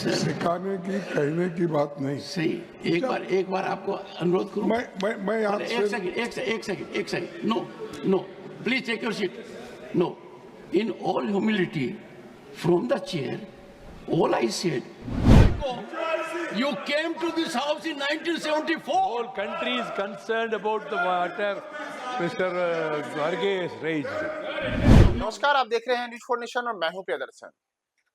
सिखाने की कहने की बात नहीं। सही, एक बार आपको अनुरोध करूं। मैं यहाँ एक second. No, please take your seat. No, in all humility from the chair, all I said, you came to this house in 1974. Whole country is concerned about the matter Mr. Garge has raised. नमस्कार, आप देख रहे हैं news 4 nation और मैं हूं प्रियदर्शन।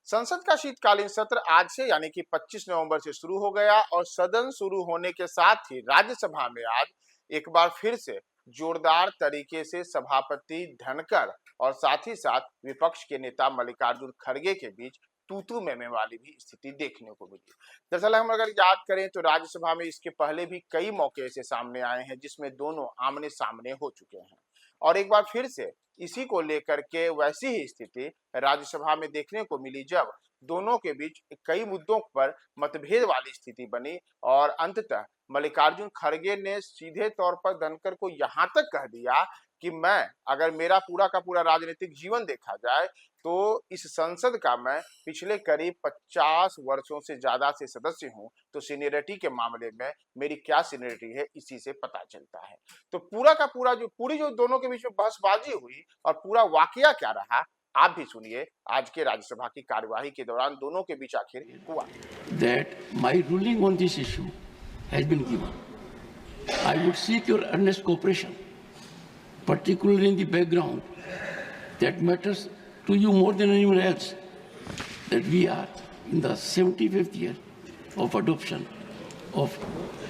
संसद का शीतकालीन सत्र आज से यानी कि 25 नवंबर से शुरू हो गया और सदन शुरू होने के साथ ही राज्यसभा में आज एक बार फिर से जोरदार तरीके से सभापति धनखड़ और साथ ही साथ विपक्ष के नेता मल्लिकार्जुन खड़गे के बीच तू में वाली भी स्थिति देखने को मिली। दरअसल हम अगर याद करें तो राज्यसभा में इसके पहले भी कई मौके ऐसे सामने आए हैं जिसमें दोनों आमने सामने हो चुके हैं और एक बार फिर से इसी को लेकर के वैसी ही स्थिति राज्यसभा में देखने को मिली जब दोनों के बीच कई मुद्दों पर मतभेद वाली स्थिति बनी और अंततः मल्लिकार्जुन खड़गे ने सीधे तौर पर धनखड़ को यहां तक कह दिया कि मैं अगर मेरा पूरा का पूरा राजनीतिक जीवन देखा जाए तो इस संसद का मैं पिछले करीब 50 वर्षों से ज्यादा से सदस्य हूं, तो सीनियरिटी के मामले में मेरी क्या सीनियरिटी है इसी से पता चलता है। तो पूरा का पूरा पूरी दोनों के बीच में बहसबाजी हुई और पूरा वाकया क्या रहा आप भी सुनिए आज के राज्यसभा की कार्यवाही के दौरान दोनों के बीच आखिर हुआ। That my ruling on this issue has been given. I would seek your earnest cooperation, particularly in the background that matters to you more than anyone else, that we are in the 75th year of adoption of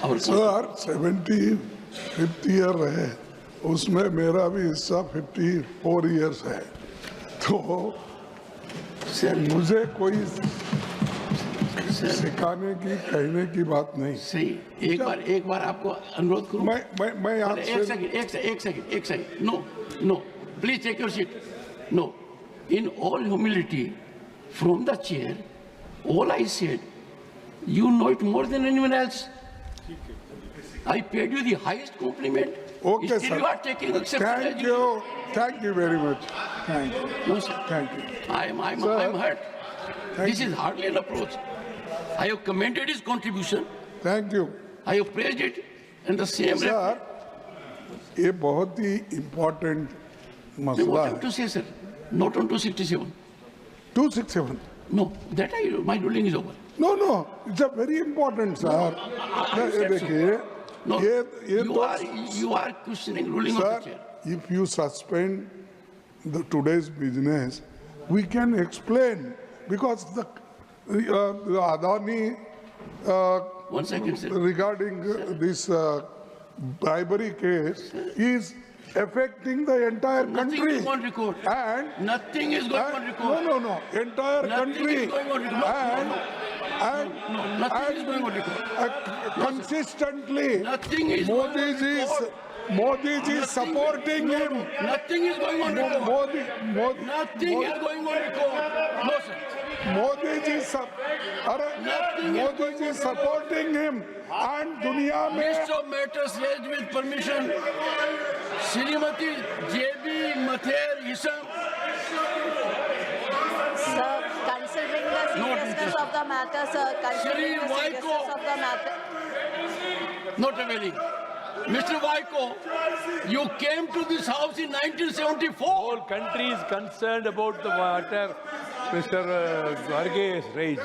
our sir 75th year है, उसमें मेरा भी हिस्सा 54 years है, तो मुझे कोई सिखाने की कहने की बात नहीं। सही, एक बार आपको अनुरोध करूं। मैं यहाँ एक second. No, please take your seat. No, in all humility from the chair, all I said, you know it more than anyone else. I paid you the highest compliment. Okay, still sir. You are taking exception. Thank you very much. Thank you. No, sir. Thank you. I'm hurt. This is hardly an approach. I have commended his contribution. Thank you. I have praised it in the same way. Sir, ये बहुत ही important मसला है। To say, sir, not on 267. 267. No, my ruling is over. No, it's a very important, sir. देखिए, No, ये you are questioning ruling of the sir, chair. if you suspend today's business, we can explain because the Adani 1 second, sir. regarding this bribery case is affecting the entire Nothing country. is on record. And Nothing is going on record. no, entire Nothing country is going on record. Nothing is going on record. consistently Nothing is going on record. Modi ji is supporting him. Nothing is going on record. Modi Nothing is going on record. No, sir. Modi ji is supporting him and दुनिया में List of matters raised with permission. Srimati J.B. Mather Isam. Sir, considering the seriousness of the matter, sir, considering the seriousness of the matter. Not availing. Mr. Vaiko, you came to this house in 1974. Whole country is concerned about the matter Mr. Garge has raised.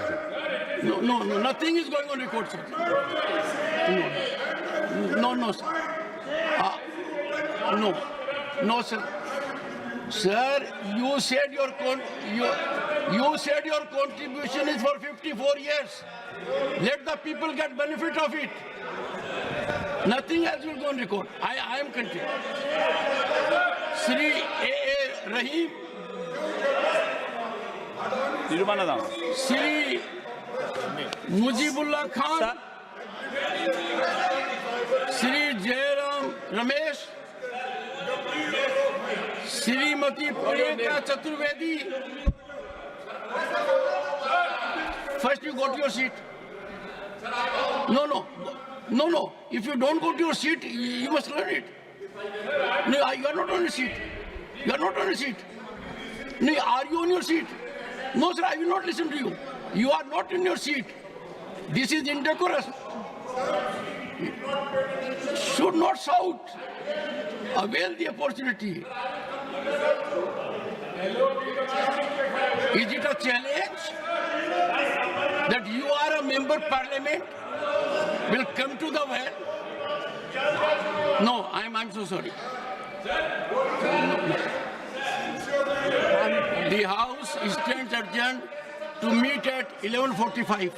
No, nothing is going on record, sir. No, sir. No, sir. Sir, you said your contribution is for 54 years. Let the people get benefit of it. Nothing else will go on record. I am continuing. Sri A.A. Rahim. Sri Mujibullah Khan. Sri Jairam Ramesh. Srimati Priyanka Chaturvedi. First you go to your seat. No. If you don't go to your seat, you must learn it. No, you are not on your seat. No, are you on your seat? No, sir, I will not listen to you. You are not in your seat. This is indecorous. Should not shout. Avail the opportunity. Is it a challenge that you are a member parliament will come to the well? No, I'm so sorry. The House stands adjourned to meet at 11:45.